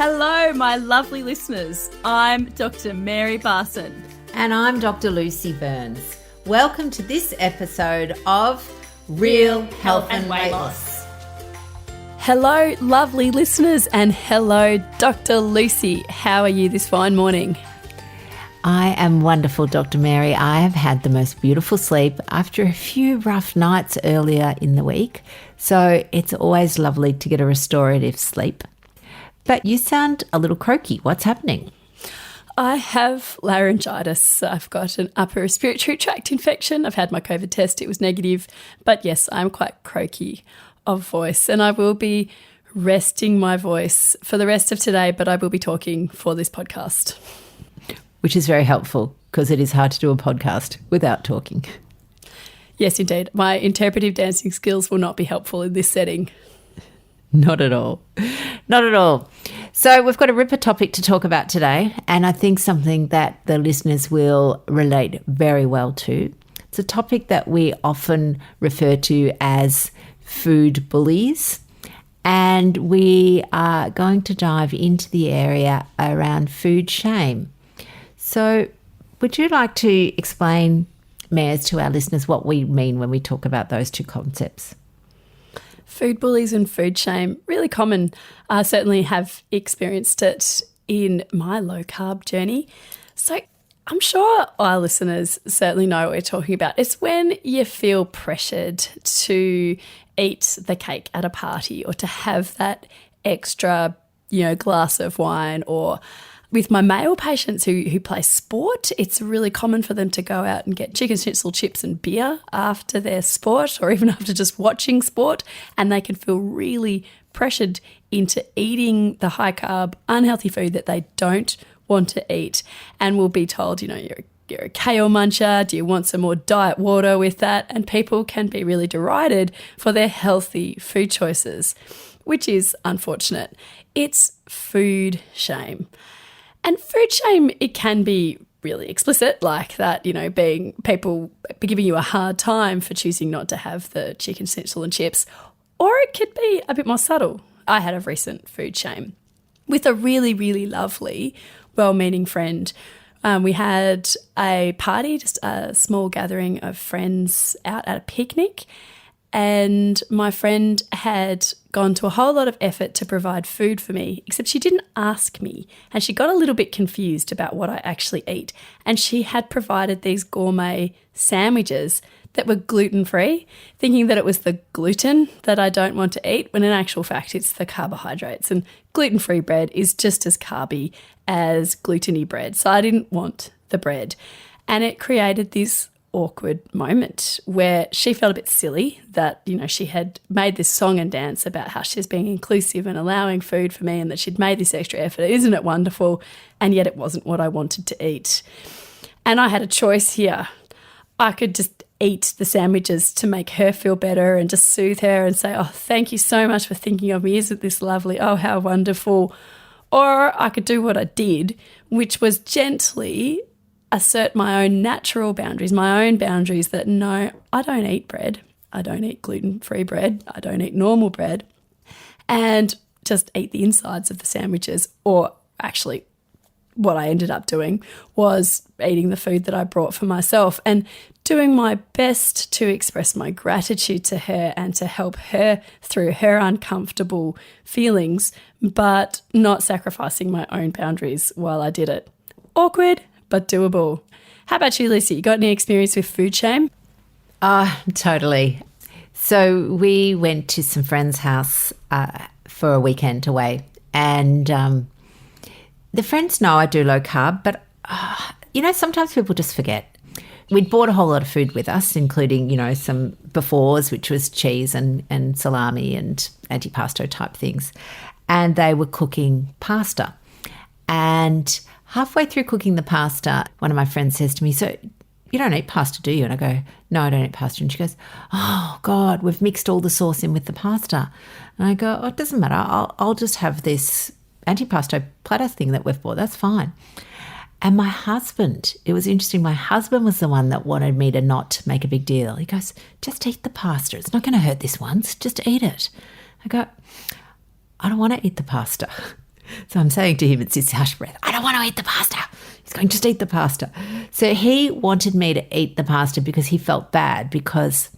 Hello, my lovely listeners. I'm Dr. Mary Barson. And I'm Dr. Lucy Burns. Welcome to this episode of Real Health and Weight Loss. Hello, lovely listeners, and hello, Dr. Lucy. How are you this fine morning? I am wonderful, Dr. Mary. I have had the most beautiful sleep after a few rough nights earlier in the week, so it's always lovely to get a restorative sleep. But you sound a little croaky. What's happening? I have laryngitis. I've got an upper respiratory tract infection. I've had my COVID test. It was negative. But yes, I'm quite croaky of voice, and I will be resting my voice for the rest of today, but I will be talking for this podcast. Which is very helpful because it is hard to do a podcast without talking. Yes, indeed. My interpretive dancing skills will not be helpful in this setting. Not at all. Not at all. So we've got a ripper topic to talk about today, and I think something that the listeners will relate very well to. It's a topic that we often refer to as food bullies, and we are going to dive into the area around food shame. So would you like to explain, Mares, to our listeners what we mean when we talk about those two concepts? Food bullies and food shame, really common. I certainly have experienced it in my low-carb journey. So I'm sure our listeners certainly know what we're talking about. It's when you feel pressured to eat the cake at a party or to have that extra, glass of wine. Or with my male patients who play sport, it's really common for them to go out and get chicken schnitzel, chips and beer after their sport or even after just watching sport, and they can feel really pressured into eating the high-carb, unhealthy food that they don't want to eat, and will be told, you're a kale muncher, do you want some more diet water with that? And people can be really derided for their healthy food choices, which is unfortunate. It's food shame. And food shame, it can be really explicit, like that, being people giving you a hard time for choosing not to have the chicken schnitzel and chips, or it could be a bit more subtle. I had a recent food shame with a really, really lovely, well-meaning friend. We had a party, just a small gathering of friends out at a picnic, and my friend had gone to a whole lot of effort to provide food for me, except she didn't ask me, and she got a little bit confused about what I actually eat. And she had provided these gourmet sandwiches that were gluten-free, thinking that it was the gluten that I don't want to eat, when in actual fact it's the carbohydrates. And gluten-free bread is just as carby as gluten-y bread, so I didn't want the bread. And it created this awkward moment where she felt a bit silly that, she had made this song and dance about how she's being inclusive and allowing food for me and that she'd made this extra effort. Isn't it wonderful? And yet it wasn't what I wanted to eat. And I had a choice here. I could just eat the sandwiches to make her feel better and just soothe her and say, oh, thank you so much for thinking of me. Isn't this lovely? Oh, how wonderful. Or I could do what I did, which was gently assert my own natural boundaries, my own boundaries that no, I don't eat bread. I don't eat gluten-free bread. I don't eat normal bread. And just eat the insides of the sandwiches. Or actually, what I ended up doing was eating the food that I brought for myself and doing my best to express my gratitude to her and to help her through her uncomfortable feelings, but not sacrificing my own boundaries while I did it. Awkward, but doable. How about you, Lucy? You got any experience with food shame? Totally. So we went to some friend's house for a weekend away, and the friends know I do low carb, but sometimes people just forget. We'd bought a whole lot of food with us, including, some befores, which was cheese and salami and antipasto type things. And they were cooking pasta. And halfway through cooking the pasta, one of my friends says to me, so you don't eat pasta, do you? And I go, no, I don't eat pasta. And she goes, oh, God, we've mixed all the sauce in with the pasta. And I go, oh, it doesn't matter. I'll just have this antipasto platter thing that we've bought. That's fine. And my husband, it was interesting, my husband was the one that wanted me to not make a big deal. He goes, just eat the pasta. It's not going to hurt this once. Just eat it. I go, I don't want to eat the pasta. So I'm saying to him, it's this hush breath, I don't want to eat the pasta. He's going, just eat the pasta. So he wanted me to eat the pasta because he felt bad, because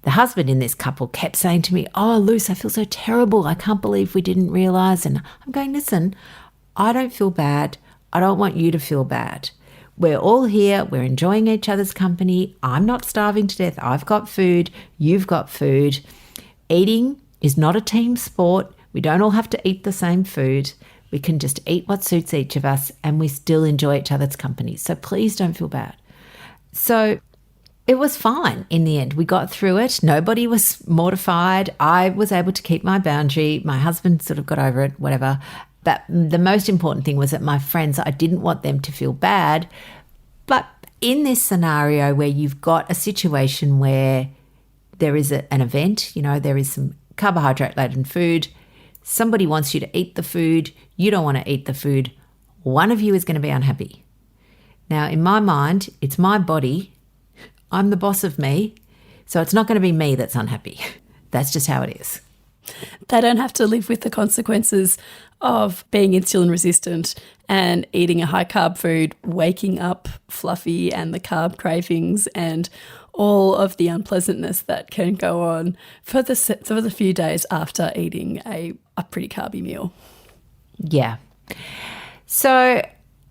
the husband in this couple kept saying to me, oh, Luce, I feel so terrible. I can't believe we didn't realise. And I'm going, listen, I don't feel bad. I don't want you to feel bad. We're all here. We're enjoying each other's company. I'm not starving to death. I've got food. You've got food. Eating is not a team sport. We don't all have to eat the same food. We can just eat what suits each of us, and we still enjoy each other's company. So please don't feel bad. So it was fine in the end. We got through it. Nobody was mortified. I was able to keep my boundary. My husband sort of got over it, whatever. But the most important thing was that my friends, I didn't want them to feel bad. But in this scenario where you've got a situation where there is an event, there is some carbohydrate-laden food, somebody wants you to eat the food, you don't want to eat the food, one of you is going to be unhappy. Now, in my mind, it's my body. I'm the boss of me, so it's not going to be me that's unhappy. That's just how it is. They don't have to live with the consequences of being insulin resistant and eating a high-carb food, waking up fluffy and the carb cravings and all of the unpleasantness that can go on for the few days after eating a pretty carby meal. Yeah. So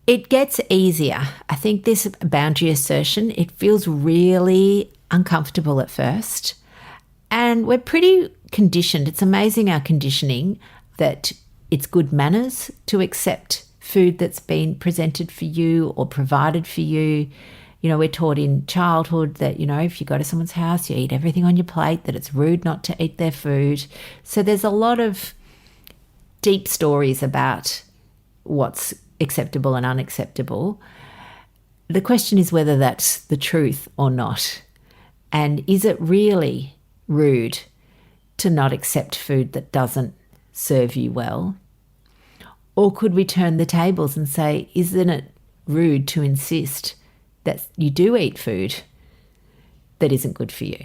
it gets easier. I think this boundary assertion, it feels really uncomfortable at first. And we're pretty conditioned. It's amazing our conditioning that it's good manners to accept food that's been presented for you or provided for you. We're taught in childhood that, if you go to someone's house, you eat everything on your plate, that it's rude not to eat their food. So there's a lot of deep stories about what's acceptable and unacceptable. The question is whether that's the truth or not. And is it really rude to not accept food that doesn't serve you well? Or could we turn the tables and say, isn't it rude to insist that you do eat food that isn't good for you?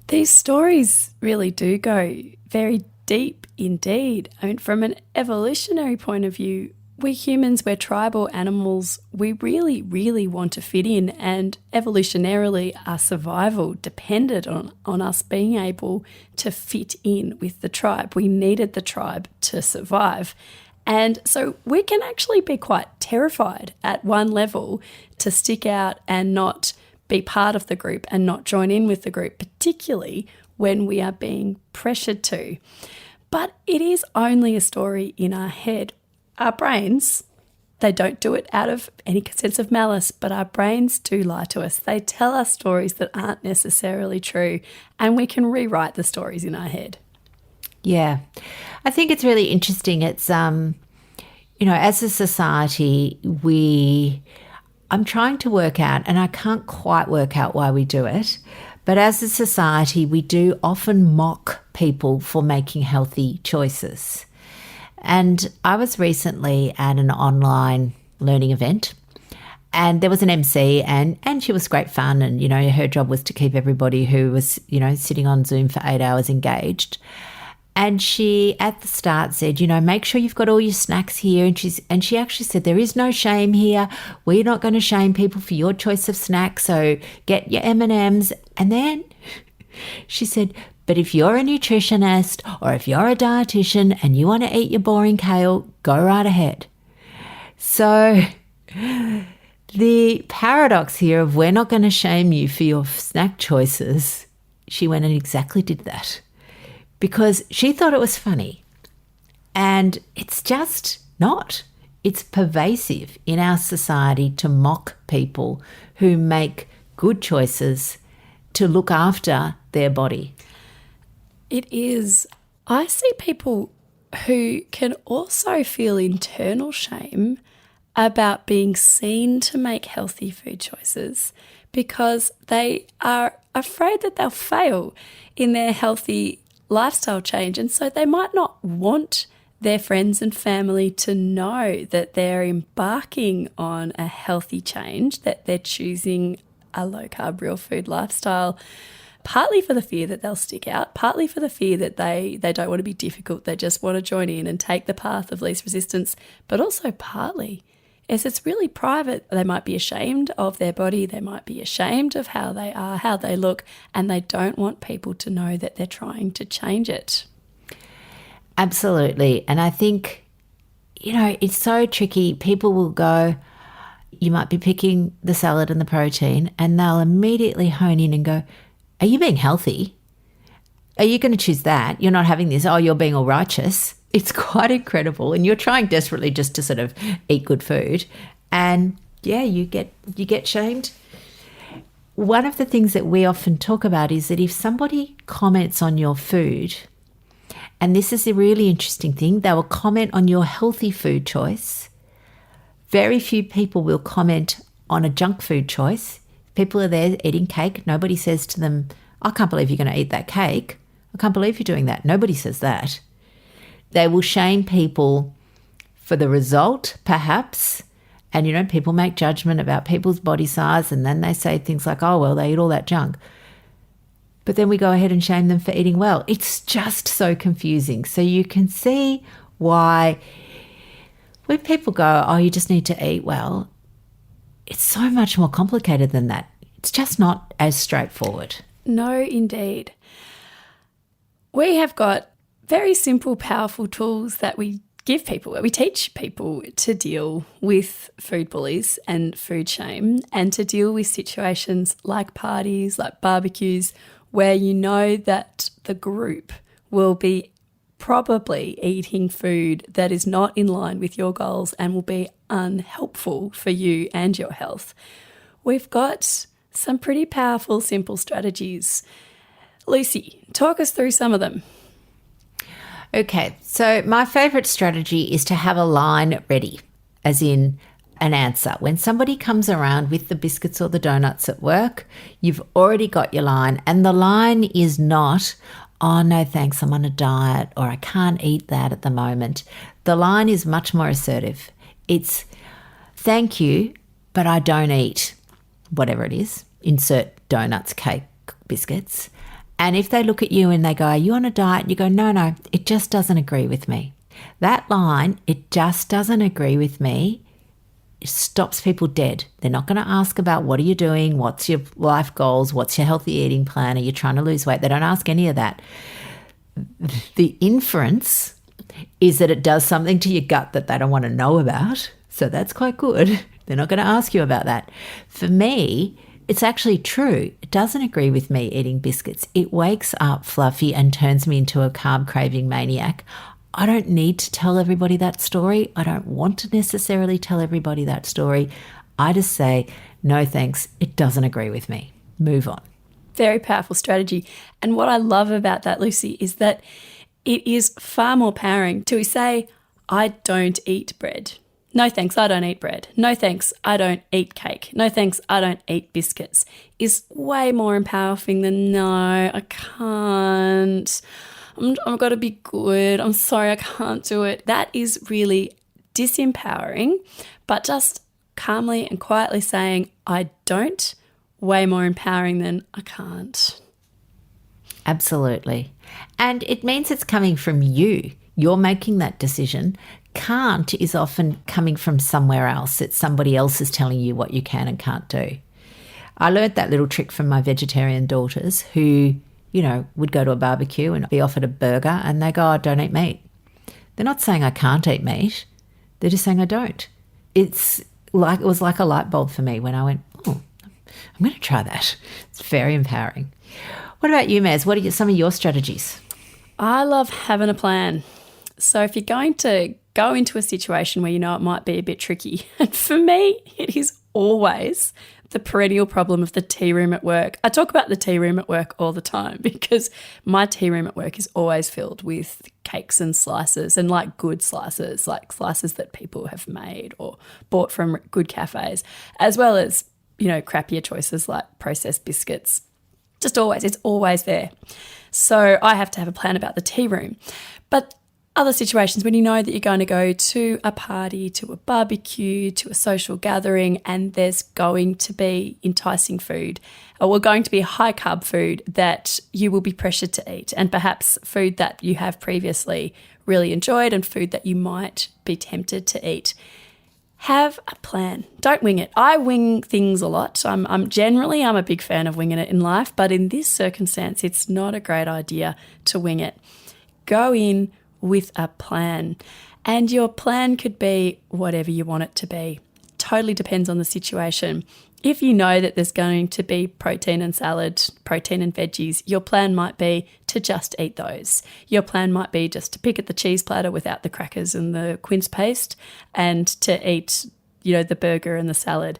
These stories really do go very deep indeed. I mean, from an evolutionary point of view, we humans, we're tribal animals. We really, really want to fit in, and evolutionarily our survival depended on us being able to fit in with the tribe. We needed the tribe to survive. And so we can actually be quite terrified at one level to stick out and not be part of the group and not join in with the group, particularly when we are being pressured to. But it is only a story in our head. Our brains, they don't do it out of any sense of malice, but our brains do lie to us. They tell us stories that aren't necessarily true, and we can rewrite the stories in our head. Yeah. I think it's really interesting. It's, as a society, I'm trying to work out, and I can't quite work out why we do it, but as a society, we do often mock people for making healthy choices. And I was recently at an online learning event, and there was an MC, and she was great fun, and, her job was to keep everybody who was, sitting on Zoom for 8 hours engaged. And she, at the start, said, make sure you've got all your snacks here. And she actually said, there is no shame here. We're not going to shame people for your choice of snacks. So get your M&Ms. And then she said, but if you're a nutritionist or if you're a dietitian and you want to eat your boring kale, go right ahead. So the paradox here of we're not going to shame you for your snack choices, she went and exactly did that. Because she thought it was funny, and it's just not. It's pervasive in our society to mock people who make good choices to look after their body. It is. I see people who can also feel internal shame about being seen to make healthy food choices because they are afraid that they'll fail in their healthy lifestyle change, and so they might not want their friends and family to know that they're embarking on a healthy change, that they're choosing a low-carb, real food lifestyle, partly for the fear that they'll stick out, partly for the fear that they don't want to be difficult, they just want to join in and take the path of least resistance, but also partly is it's really private. They might be ashamed of their body, they might be ashamed of how they are, how they look, and they don't want people to know that they're trying to change it. Absolutely. And I think, it's so tricky. People will go, you might be picking the salad and the protein, and they'll immediately hone in and go, are you being healthy? Are you going to choose that? You're not having this. Oh, you're being all righteous. It's quite incredible. And you're trying desperately just to sort of eat good food. And yeah, you get shamed. One of the things that we often talk about is that if somebody comments on your food, and this is a really interesting thing, they will comment on your healthy food choice. Very few people will comment on a junk food choice. People are there eating cake. Nobody says to them, I can't believe you're going to eat that cake. I can't believe you're doing that. Nobody says that. They will shame people for the result, perhaps. And, people make judgment about people's body size, and then they say things like, oh, well, they eat all that junk. But then we go ahead and shame them for eating well. It's just so confusing. So you can see why when people go, oh, you just need to eat well, it's so much more complicated than that. It's just not as straightforward. No, indeed. We have got very simple, powerful tools that we give people, where we teach people to deal with food bullies and food shame, and to deal with situations like parties, like barbecues, where you know that the group will be probably eating food that is not in line with your goals and will be unhelpful for you and your health. We've got some pretty powerful, simple strategies. Lucy, talk us through some of them. Okay, so my favourite strategy is to have a line ready, as in an answer. When somebody comes around with the biscuits or the donuts at work, you've already got your line, and the line is not, oh, no thanks, I'm on a diet, or I can't eat that at the moment. The line is much more assertive. It's, thank you, but I don't eat whatever it is. Insert donuts, cake, biscuits. And if they look at you and they go, are you on a diet? And you go, no, it just doesn't agree with me. That line, it just doesn't agree with me, it stops people dead. They're not going to ask about what are you doing, what's your life goals, what's your healthy eating plan, are you trying to lose weight? They don't ask any of that. The inference is that it does something to your gut that they don't want to know about. So that's quite good. They're not going to ask you about that. For me, it's actually true. It doesn't agree with me eating biscuits. It wakes up Fluffy and turns me into a carb craving maniac. I don't need to tell everybody that story. I don't want to necessarily tell everybody that story. I just say, no thanks, it doesn't agree with me. Move on. Very powerful strategy. And what I love about that, Lucy, is that it is far more empowering to say, I don't eat bread. No thanks, I don't eat bread. No thanks, I don't eat cake. No thanks, I don't eat biscuits. Is way more empowering than no, I can't. I've got to be good. I'm sorry, I can't do it. That is really disempowering, but just calmly and quietly saying, I don't, way more empowering than I can't. Absolutely. And it means it's coming from you. You're making that decision. Can't is often coming from somewhere else. It's somebody else is telling you what you can and can't do. I learned that little trick from my vegetarian daughters who, would go to a barbecue and be offered a burger and they go, I don't eat meat. They're not saying I can't eat meat. They're just saying I don't. It was like a light bulb for me when I went, oh, I'm going to try that. It's very empowering. What about you, Maz? What are some of your strategies? I love having a plan. So if you're going to go into a situation where you know it might be a bit tricky, and for me, it is always the perennial problem of the tea room at work. I talk about the tea room at work all the time because my tea room at work is always filled with cakes and slices, and like good slices, like slices that people have made or bought from good cafes, as well as, crappier choices like processed biscuits. Just always, it's always there. So I have to have a plan about the tea room. But other situations when you know that you're going to go to a party, to a barbecue, to a social gathering, and there's going to be enticing food or going to be high carb food that you will be pressured to eat, and perhaps food that you have previously really enjoyed and food that you might be tempted to eat. Have a plan. Don't wing it. I wing things a lot. I'm a big fan of winging it in life, but in this circumstance, it's not a great idea to wing it. Go in with a plan, and your plan could be whatever you want it to be. Totally depends on the situation. If you know that there's going to be protein and salad, protein and veggies, your plan might be to just eat those. Your plan might be just to pick at the cheese platter without the crackers and the quince paste and to eat, the burger and the salad.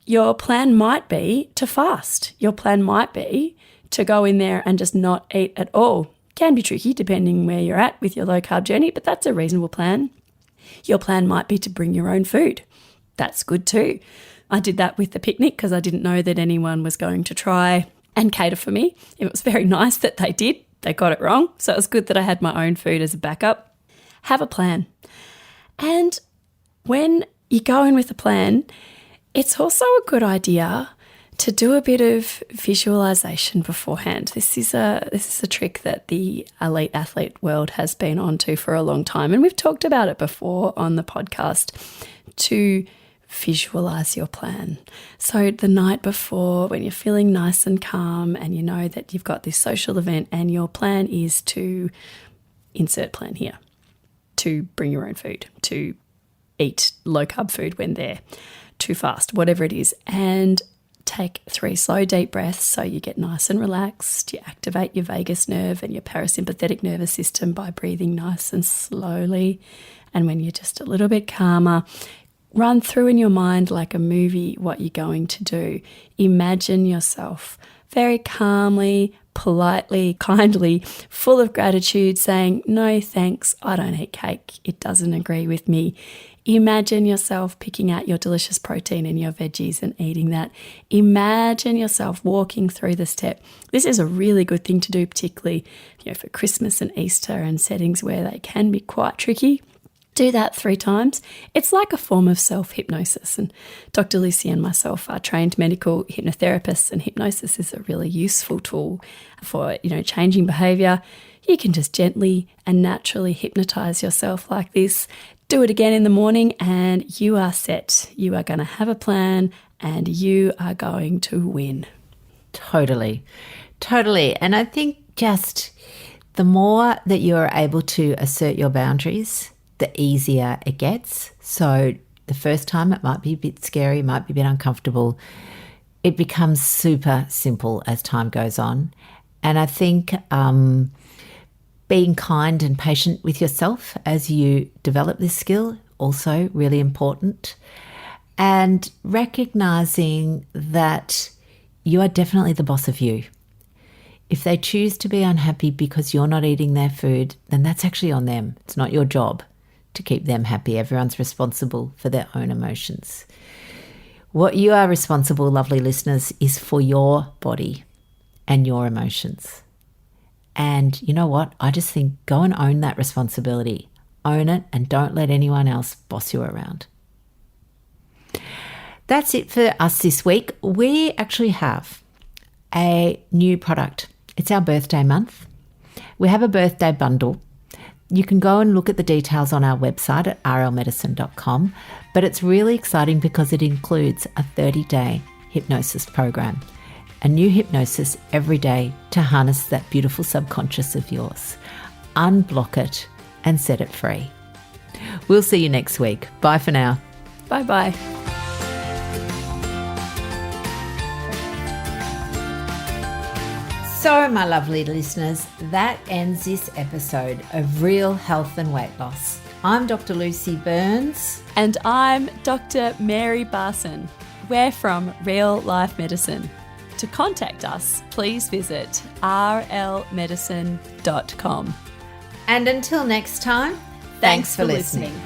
Your plan might be to fast. Your plan might be to go in there and just not eat at all. Can be tricky depending where you're at with your low carb journey, but that's a reasonable plan. Your plan might be to bring your own food. That's good too. I did that with the picnic because I didn't know that anyone was going to try and cater for me. It was very nice that they did. They got it wrong. So it was good that I had my own food as a backup. Have a plan. And when you go in with a plan, it's also a good idea to do a bit of visualization beforehand. This is a trick that the elite athlete world has been onto for a long time, and we've talked about it before on the podcast, to visualize your plan. So the night before, when you're feeling nice and calm and you know that you've got this social event and your plan is to insert plan here, to bring your own food, to eat low carb food when they're too fast, whatever it is, and take 3 slow deep breaths so you get nice and relaxed. You activate your vagus nerve and your parasympathetic nervous system by breathing nice and slowly. And when you're just a little bit calmer, run through in your mind like a movie what you're going to do. Imagine yourself very calmly, politely, kindly, full of gratitude, saying, "No thanks, I don't eat cake. It doesn't agree with me." Imagine yourself picking out your delicious protein and your veggies and eating that. Imagine yourself walking through the step. This is a really good thing to do, particularly for Christmas and Easter and settings where they can be quite tricky. Do that 3 times. It's like a form of self-hypnosis. And Dr. Lucy and myself are trained medical hypnotherapists, and hypnosis is a really useful tool for, changing behaviour. You can just gently and naturally hypnotize yourself like this. Do it again in the morning and you are set. You are going to have a plan and you are going to win. Totally. And I think just the more that you're able to assert your boundaries, the easier it gets. So the first time it might be a bit scary, might be a bit uncomfortable. It becomes super simple as time goes on. And I think being kind and patient with yourself as you develop this skill, also really important. And recognizing that you are definitely the boss of you. If they choose to be unhappy because you're not eating their food, then that's actually on them. It's not your job to keep them happy. Everyone's responsible for their own emotions. What you are responsible, lovely listeners, is for your body and your emotions. And you know what? I just think go and own that responsibility. Own it and don't let anyone else boss you around. That's it for us this week. We actually have a new product. It's our birthday month. We have a birthday bundle. You can go and look at the details on our website at rlmedicine.com, but it's really exciting because it includes a 30-day hypnosis program, a new hypnosis every day to harness that beautiful subconscious of yours, unblock it and set it free. We'll see you next week. Bye for now. Bye-bye. So, my lovely listeners, that ends this episode of Real Health and Weight Loss. I'm Dr. Lucy Burns. And I'm Dr. Mary Barson. We're from Real Life Medicine. To contact us, please visit rlmedicine.com. And until next time, thanks for listening.